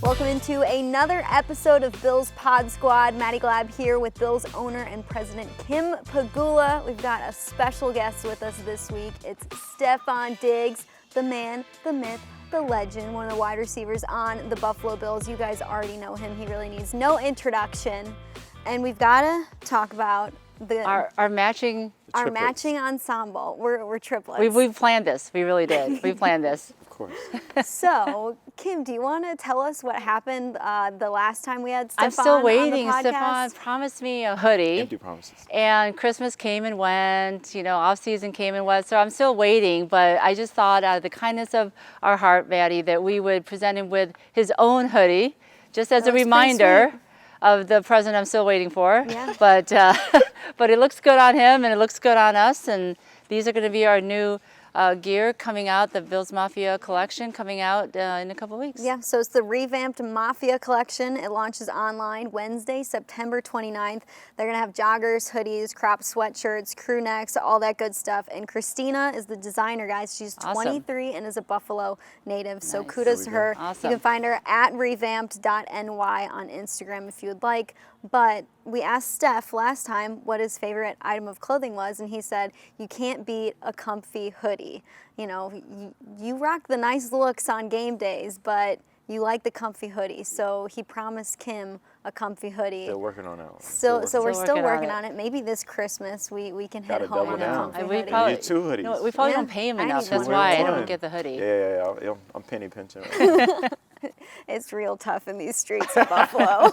Welcome into another episode of Bills Pod Squad. Maddy Glab here with Bills owner and president Kim Pegula. We've got a special guest with us this week. It's Stefon Diggs, the man, the myth, the legend, one of the wide receivers on the Buffalo Bills. You guys already know him. He really needs no introduction. And we've got to talk about our matching ensemble. We're triplets. We planned this. We really did. We planned this. Of course. So, Kim, do you want to tell us what happened the last time we had Stefon? I'm still waiting. On the podcast? Stefon promised me a hoodie. Empty promises. And Christmas came and went. You know, off season came and went. So I'm still waiting. But I just thought, out of the kindness of our heart, Maddy, that we would present him with his own hoodie, just as a reminder of the present I'm still waiting for. Yeah. But it looks good on him and it looks good on us. And these are going to be our new gear coming out, the Bills Mafia collection coming out in a couple weeks. Yeah, so it's the revamped Mafia collection. It launches online Wednesday, September 29th. They're going to have joggers, hoodies, crop sweatshirts, crew necks, all that good stuff. And Christina is the designer, guys. She's 23 and is a Buffalo native. So kudos to her. Awesome. You can find her at revamped.ny on Instagram if you would like. But we asked Steph last time what his favorite item of clothing was, and he said, you can't beat a comfy hoodie. You know, you rock the nice looks on game days, but you like the comfy hoodie. So he promised Kim a comfy hoodie. Still working on that one. So we're still working on it. Maybe this Christmas we can head home in a comfy hoodie. We need 2 hoodies. No, we probably don't pay him enough. That's why I don't get the hoodie. Yeah. I'm penny pinching. It's real tough in these streets of Buffalo.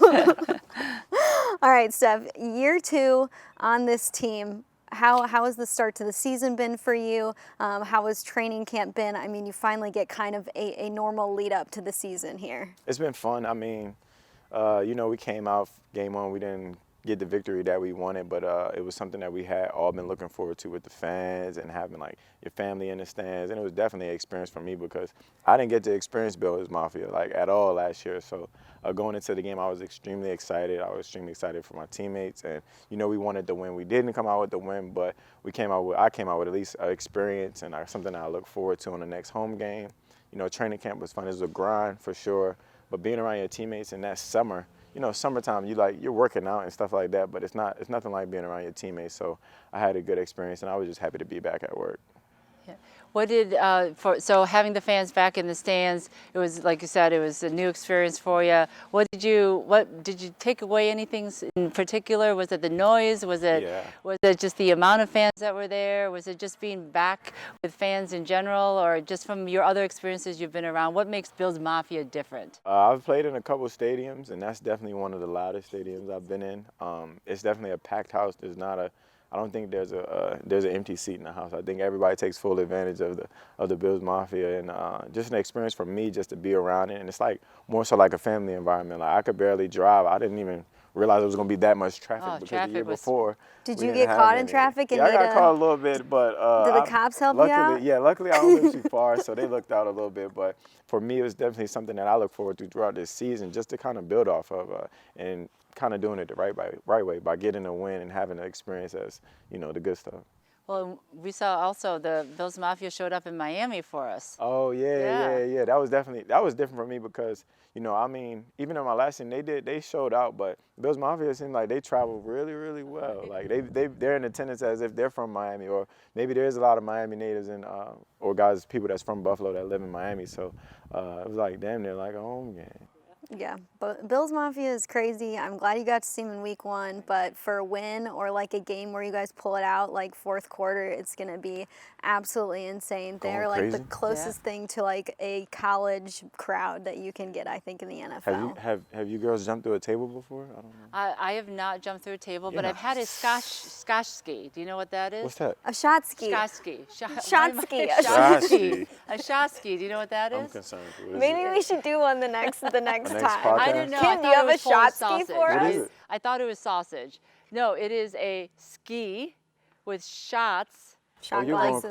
All right, Steph, year 2 on this team. How has the start to the season been for you? How has training camp been? I mean, you finally get kind of a normal lead up to the season here. It's been fun. I mean, we came out game 1. We didn't get the victory that we wanted, but it was something that we had all been looking forward to with the fans and having like your family in the stands. And it was definitely an experience for me because I didn't get to experience Bills Mafia like at all last year. So going into the game, I was extremely excited. I was extremely excited for my teammates, and we wanted to win. We didn't come out with the win, but I came out with at least an experience and something that I look forward to on the next home game. Training camp was fun. It was a grind for sure, but being around your teammates in that summer. Summertime, you're working out and stuff like that, but it's nothing like being around your teammates. So I had a good experience, and I was just happy to be back at work. Yeah. What did so having the fans back in the stands? It was like you said, it was a new experience for you. What did you take away? Anything in particular? Was it the noise? Was it just the amount of fans that were there? Was it just being back with fans in general, or just from your other experiences you've been around? What makes Bills Mafia different? I've played in a couple of stadiums, and that's definitely one of the loudest stadiums I've been in. It's definitely a packed house. I don't think there's an empty seat in the house. I think everybody takes full advantage of the Bills Mafia, and just an experience for me just to be around it. And it's like more so like a family environment. Like I could barely drive. I didn't even realize there was going to be that much traffic because the year before. Did you get caught in traffic? Yeah, I got caught a little bit, but did the cops help you out? Yeah, luckily I don't live too far, so they looked out a little bit. But for me, it was definitely something that I look forward to throughout this season, just to kind of build off of and kind of doing it the right way by getting a win and having the experience as the good stuff. Well, we saw also the Bills Mafia showed up in Miami for us. Oh yeah. That was different for me because even in my last season they showed out, but Bills Mafia seemed like they traveled really, really well. Like they're in attendance as if they're from Miami, or maybe there's a lot of Miami natives or people that's from Buffalo that live in Miami. So it was like damn near like a home game. Yeah, but Bills Mafia is crazy. I'm glad you got to see them in week 1, but for a win or like a game where you guys pull it out like fourth quarter, it's going to be absolutely insane. They're like the closest thing to like a college crowd that you can get, I think, in the NFL. Have you girls jumped through a table before? I don't know. I have not jumped through a table, but I've had a scotch ski. Do you know what that is? What's that? A shot ski. Scotch ski. Shot ski. A shot ski. Do you know what that is? I'm concerned. Maybe we should do one the next time. Podcast? I didn't know. Kim, do you have a shot ski for us? I thought it was sausage. No, it is a ski with shots. Shot glasses.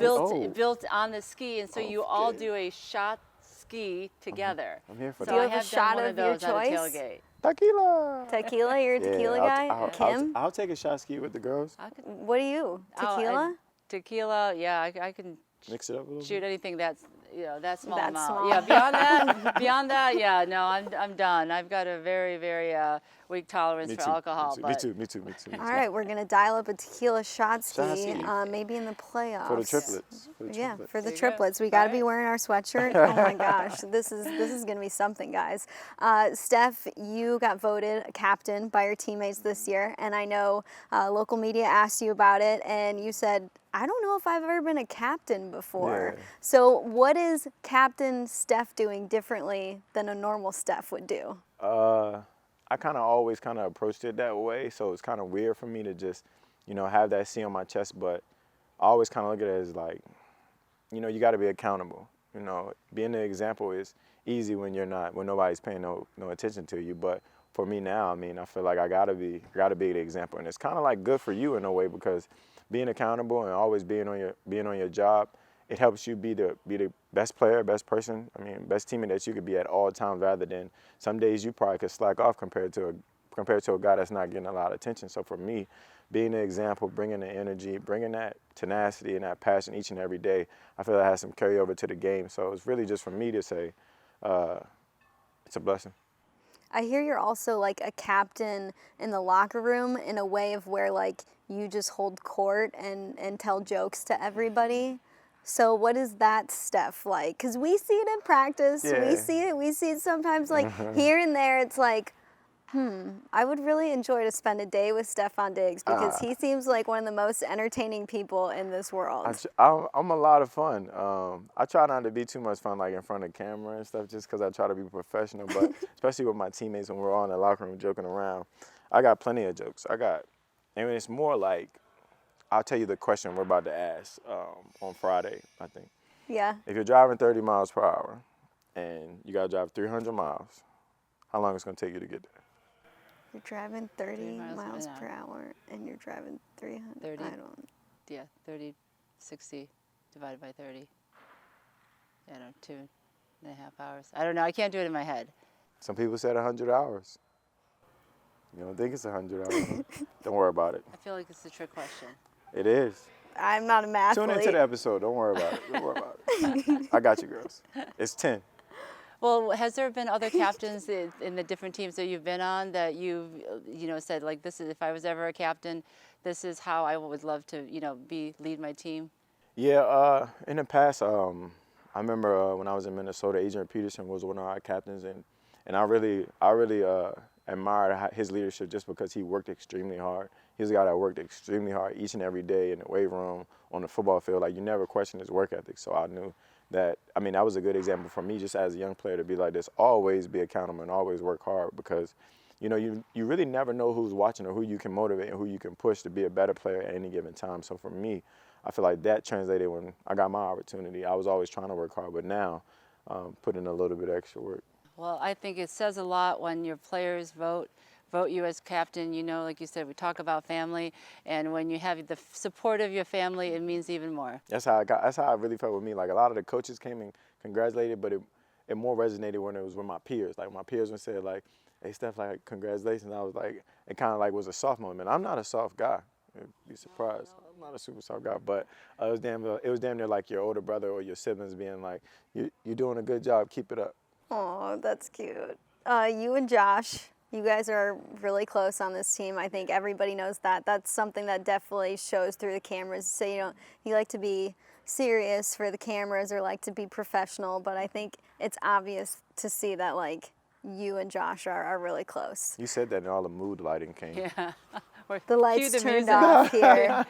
Built on the ski, and so you all do a shot ski together. I'm here for that. Do you have a shot of your choice? Tequila. Tequila? You're a tequila guy? Kim? I'll take a shot ski with the girls. What are you? Tequila? Tequila, yeah, I can mix it up a little shoot bit. anything that's that small That amount. small. Yeah, beyond that, yeah, no, I'm done. I've got a very, very weak tolerance for alcohol. Me too. All right, we're gonna dial up a tequila shotski, Shotski. maybe in the playoffs. For the triplets. Yeah, for the There you go. triplets. We got to be Right. wearing our sweatshirt. Oh my gosh, this is gonna be something, guys. Steph, you got voted a captain by your teammates this year, and I know local media asked you about it, and you said, I don't know if I've ever been a captain before. Yeah. So what is Captain Steph doing differently than a normal Steph would do? I kind of always kind of approached it that way, so it's kind of weird for me to just, have that C on my chest, but I always kind of look at it as like, you got to be accountable. Being an example is easy when nobody's paying no attention to you, but for me now, I feel like I gotta be the example, and it's kind of like good for you in a way because being accountable and always being on your job, it helps you be the best player, best person, best teammate that you could be at all times, rather than some days you probably could slack off compared to a guy that's not getting a lot of attention. So for me, being an example, bringing the energy, bringing that tenacity and that passion each and every day, I feel that has some carryover to the game. So it's really just for me to say, it's a blessing. I hear you're also like a captain in the locker room in a way of where like you just hold court and tell jokes to everybody. So what is that Steph like? Because we see it in practice. Yeah. We see it sometimes like here and there. It's like, I would really enjoy to spend a day with Stefon Diggs because he seems like one of the most entertaining people in this world. I'm a lot of fun. I try not to be too much fun like in front of camera and stuff just because I try to be professional, but especially with my teammates when we're all in the locker room joking around, I got plenty of jokes. And it's more like, I'll tell you the question we're about to ask on Friday, I think. Yeah. If you're driving 30 miles per hour and you got to drive 300 miles, how long is it going to take you to get there? You're driving 30 miles miles an per hour and you're driving 300. 30. I don't. Yeah, 30, 60 divided by 30. I don't know, 2.5 hours. I don't know. I can't do it in my head. Some people said 100 hours. You don't think it's 100 hours? Don't worry about it. I feel like it's a trick question. It is. I'm not a mathlete. Tune into the episode. Don't worry about it. I got you, girls. It's 10. Well, has there been other captains in the different teams that you've been on that you've, said like, this is, if I was ever a captain, this is how I would love to, lead my team? Yeah, in the past, I remember when I was in Minnesota, Adrian Peterson was one of our captains, and I really admired his leadership just because he worked extremely hard. He's a guy that worked extremely hard each and every day in the weight room, on the football field. Like, you never question his work ethic. So I knew that was a good example for me just as a young player to be like this, always be accountable and always work hard because, you really never know who's watching or who you can motivate and who you can push to be a better player at any given time. So for me, I feel like that translated when I got my opportunity. I was always trying to work hard, but now put in a little bit extra work. Well, I think it says a lot when your players vote you as captain. Like you said, we talk about family, and when you have the support of your family, it means even more. That's how I really felt with me. Like, a lot of the coaches came and congratulated, but it more resonated when it was with my peers. Like, my peers would say, like, hey, Steph, like, congratulations. I was like, it kind of like was a soft moment. I'm not a soft guy. You'd be surprised. I'm not a super soft guy, but it was damn near like your older brother or your siblings being like, you're doing a good job. Keep it up. Oh, that's cute. You and Josh, you guys are really close on this team. I think everybody knows that. That's something that definitely shows through the cameras. So you like to be serious for the cameras or like to be professional, but I think it's obvious to see that like you and Josh are really close. You said that and all the mood lighting came. Yeah. The lights Cue the turned music. off here.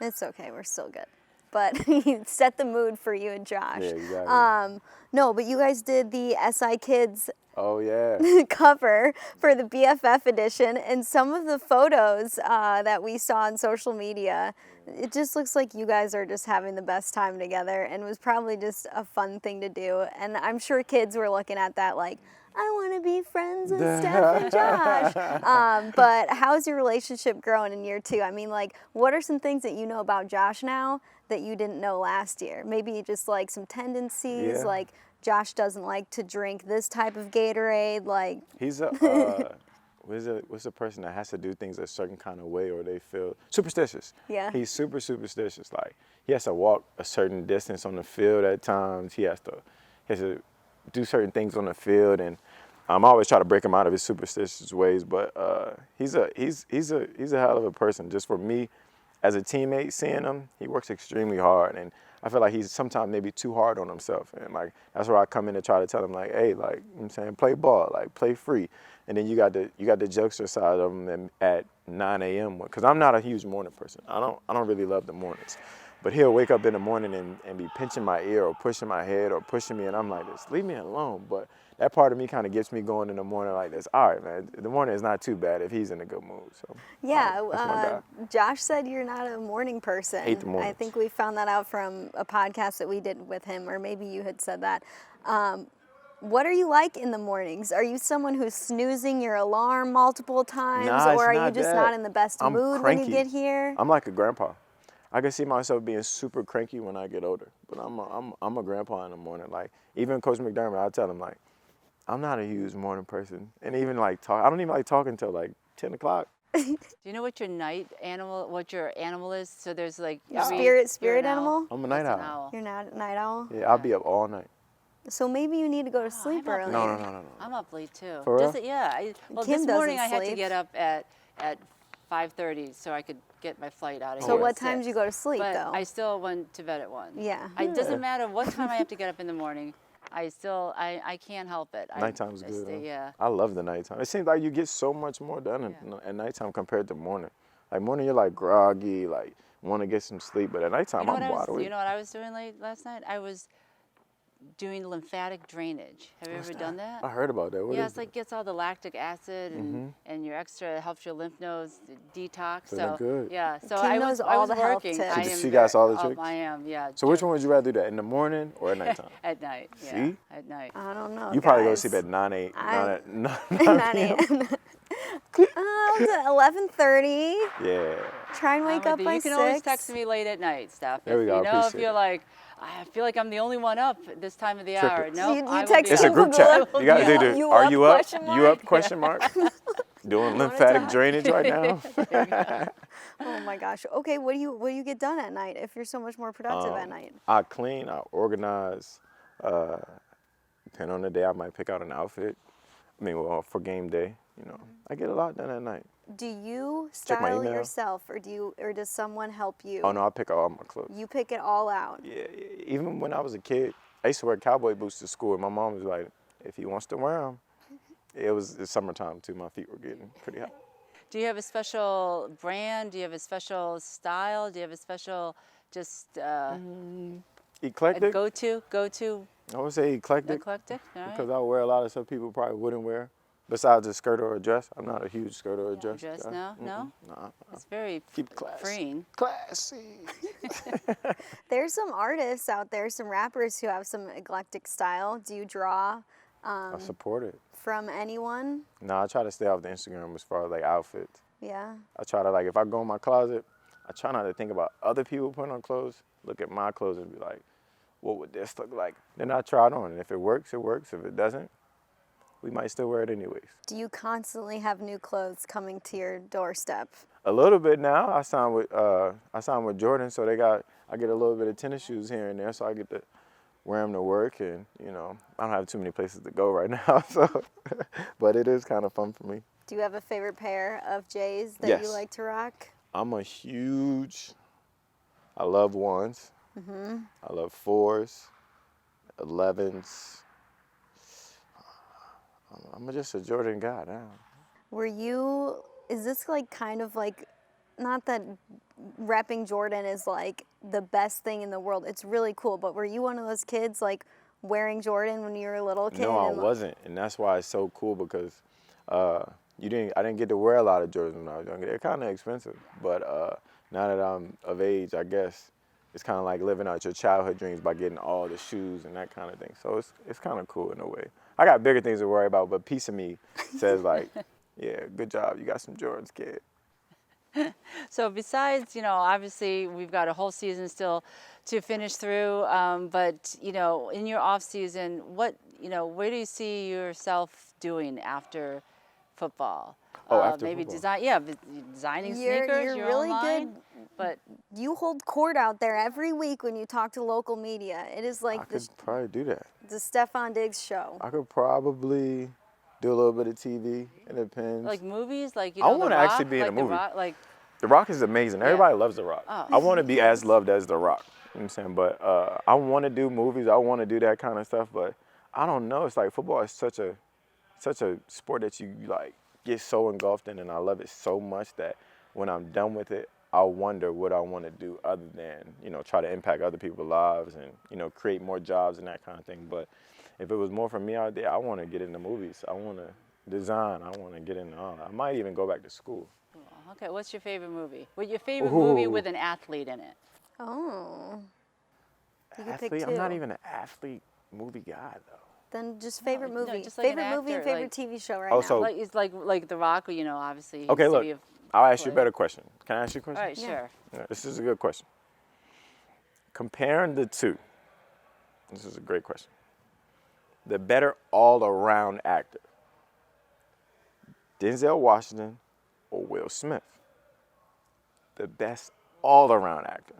It's okay, we're still good. But you set the mood for you and Josh. Yeah, exactly. No, but you guys did the SI Kids Oh, yeah. cover for the BFF edition, and some of the photos that we saw on social media, it just looks like you guys are just having the best time together, and it was probably just a fun thing to do. And I'm sure kids were looking at that like, I want to be friends with Steph and Josh. But how's your relationship growing in year 2? Like, what are some things that you know about Josh now that you didn't know last year? Maybe just like some tendencies, Yeah. like Josh doesn't like to drink this type of Gatorade, like. He's what's a person that has to do things a certain kind of way or they feel superstitious? Yeah. He's super superstitious. Like he has to walk a certain distance on the field at times. He has to do certain things on the field, and I always try to break him out of his superstitious ways. But he's a hell of a person. Just for me, as a teammate, seeing him, he works extremely hard, and I feel like he's sometimes maybe too hard on himself. And like that's where I come in and try to tell him like, hey, like you know what I'm saying, play ball, like play free. And then you got the jokester side of him at 9 a.m. because I'm not a huge morning person. I don't really love the mornings. But he'll wake up in the morning and be pinching my ear or pushing my head or pushing me, and I'm like, just leave me alone. But that part of me kind of gets me going in the morning like this. All right, man, the morning is not too bad if he's in a good mood. So Yeah, that's my guy. Josh said you're not a morning person. Hate the mornings. I think we found that out from a podcast that we did with him, or maybe you had said that. What are you like in the mornings? Are you someone who's snoozing your alarm multiple times, Nah, or are it's you not just that. not in the best I'm mood cranky. when you get here? I'm like a grandpa. I can see myself being super cranky when I get older, but I'm a grandpa in the morning. Like even Coach McDermott, I tell him like, I'm not a huge morning person, and even like talk. I don't even like talking until like 10 o'clock. Do you know what your your animal is? So there's like Spirit animal? I'm a night It's an owl. You're not a night owl? Yeah, I'll be up all night. So maybe you need to go to sleep I'm up early. No. I'm up late too. For real? Yeah. Kim This morning doesn't I had to sleep. get up at 5:30 so I could get my flight out of So here. what at time do 6. you go to sleep, But though? I still went to bed at 1. Yeah. It doesn't matter what time I have to get up in the morning. I can't help it. Nighttime's good. Huh? Yeah. I love the nighttime. It seems like you get so much more done at nighttime compared to morning. Like morning, you're like groggy, like want to get some sleep, but at nighttime, I'm wide awake. You know what I was doing last night? I was doing lymphatic drainage. Have you ever done that? I heard about that. What Yeah, is it's like gets all the lactic acid and your extra helps your lymph nodes detox. So they're good. Yeah, so Kim I knows was all the health working. tips. I So am she got all the very- tricks? I am, yeah. So which one would you rather do that, in the morning or at nighttime? At night. Yeah, See? at night. I don't know. You probably go to guys. sleep at 9 8. 9 9 a.m. 11:30. Yeah. Try and wake I'm up with you. by You can 6. always text me late at night, Steph. There we go, I You know, if appreciate you're it. like, I feel like I'm the only one up at this time of the Trick hour. it. No, You I will text be It's a up. group chat. You got to You- do the, you are up, you up? question You up, mark? question mark? Doing lymphatic drainage right now? Oh my gosh. Okay, what do you get done at night if you're so much more productive at night? I clean, I organize. Depending on the day, I might pick out an outfit. I mean, well, for game day, you know. I get a lot done at night. Do you Check my style email. yourself, or does someone help you? Oh, no, I pick out all my clothes. You pick it all out. Yeah, even when I was a kid, I used to wear cowboy boots to school, and my mom was like, if he wants to wear them. It's summertime, too. My feet were getting pretty hot. Do you have a special brand? Do you have a special style? Do you have a special just a Eclectic? go-to I would say eclectic. eclectic? All right. Because I wear a lot of stuff people probably wouldn't wear. Besides a skirt or a dress. I'm not a huge skirt or a dress Dress? guy. No? No? Nah. It's very Keep it classy. freeing. Classy. There's some artists out there, some rappers who have some eclectic style. Do you draw I support it. from anyone? No, I try to stay off the Instagram as far as like outfits. Yeah. I try to, like, if I go in my closet, I try not to think about other people putting on clothes. Look at my clothes and be like, what would this look like? Then I try it on, and if it works, it works. If it doesn't, we might still wear it anyways. Do you constantly have new clothes coming to your doorstep? A little bit now. I signed with Jordan, so I get a little bit of tennis shoes here and there, so I get to wear them to work, and you know, I don't have too many places to go right now, so but it is kind of fun for me. Do you have a favorite pair of J's that Yes. you like to rock? I love ones. I love 4s, 11s. I'm just a Jordan guy now. Is this like kind of like, not that repping Jordan is like the best thing in the world, it's really cool, but were you one of those kids like wearing Jordan when you were a little kid? No, I wasn't, and that's why it's so cool because I didn't get to wear a lot of Jordans when I was younger. They're kind of expensive, but now that I'm of age, I guess it's kind of like living out your childhood dreams by getting all the shoes and that kind of thing. So it's kind of cool in a way. I got bigger things to worry about, but piece of me says like, yeah, good job, you got some Jordans, kid. So besides, you know, obviously we've got a whole season still to finish through, but, you know, in your off season, where do you see yourself doing after football? Oh, after maybe football. designing You're sneakers. You're really online, good. but You hold court out there every week when you talk to local media. It is I like could probably do that. the Stefon Diggs show. I could probably do a little bit of TV. It depends. like movies, like I The wanna Rock, actually be in like a The movie. Rock, like The Rock is amazing. Everybody loves The Rock. Oh. I want to be as loved as The Rock. You know what I'm saying? But I want to do movies. I want to do that kind of stuff. But I don't know. It's like football is such a sport that you like get so engulfed in, and I love it so much that when I'm done with it, I wonder what I want to do other than, you know, try to impact other people's lives and, you know, create more jobs and that kind of thing. But if it was more for me out there, I want to get into movies. I want to design. I want to get into all that. I might even go back to school. okay. What's your favorite movie? Well, your favorite movie Ooh. with an athlete in it. Oh. You can pick Athlete? I'm not two. even an athlete movie guy, though. Then just favorite no, movie. just like an Favorite movie and actor, favorite like- TV show right Oh, now. so- Like it's like The Rock, you know, obviously. he Okay, used to look. be a I'll ask you a player. better question. Can I ask you a question? All right, Yeah. sure. Yeah, this is a good question. Comparing the two, this is a great question. The better all-around actor, Denzel Washington or Will Smith? The best all-around actor.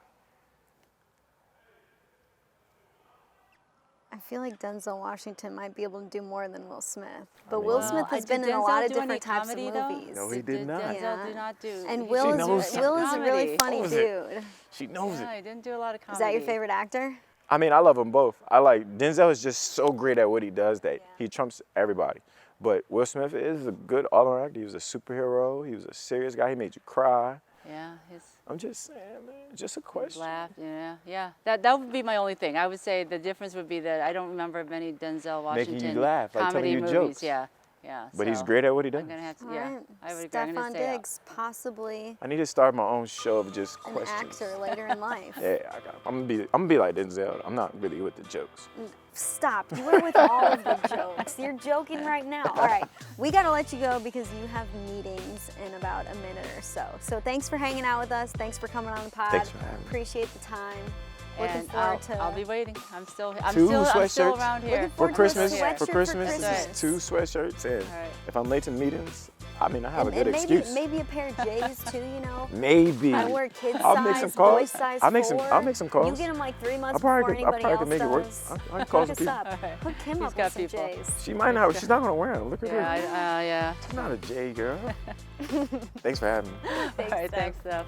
I feel like Denzel Washington might be able to do more than Will Smith. But Will Smith has Did been in a Denzel lot of do any different types of comedy, though? movies. No, he did not. Denzel Yeah. did not do. And he Will didn't is do knows any Will is a comedy. really funny Knows it. dude. She knows Yeah, it. Oh, he didn't do a lot of Is comedy. that your favorite actor? I mean, I love them both. I like Denzel is just so great at what he does that he trumps everybody. But Will Smith is a good all-around actor. He was a superhero. He was a serious guy. He made you cry. Yeah, his I'm just saying, man. Just a question. laugh. Yeah. That would be my only thing. I would say the difference would be that I don't remember many Denzel Making Washington you laugh, like telling comedy you movies. jokes. Yeah. But he's so great at what he does. I'm gonna have to. All Yeah, right. I would agree. I'm gonna Stefon say Diggs, possibly I need to start my own show of just an questions. actor later in life. Yeah, I'm gonna be like Denzel. I'm not really with the jokes. Stop. You were with all of the jokes. You're joking right now. All right. We got to let you go because you have meetings in about a minute or so. So thanks for hanging out with us. Thanks for coming on the pod. Thanks for having me. Appreciate the time. Looking And forward to I'll be waiting. I'm still Two I'm still sweatshirts. around here. Looking For forward to a Christmas, sweatshirt for Christmas, Christmas. 2 sweatshirts, and All right. if I'm late to meetings, I mean, I have a And good maybe, excuse. maybe a pair of J's too, you know. Maybe. I wear kid I'll size, make some boy calls. size I'll make some. 4. I'll make some calls. You get them like 3 months I probably before could. anybody I probably else could make it work. does. I can call Hook some us people. up. Alright. Hook Kim He's up got with some people. J's. She might not. She's not gonna wear them. Look at Yeah, her. yeah. She's not a J girl. Thanks for having me. All right, thanks, Steph.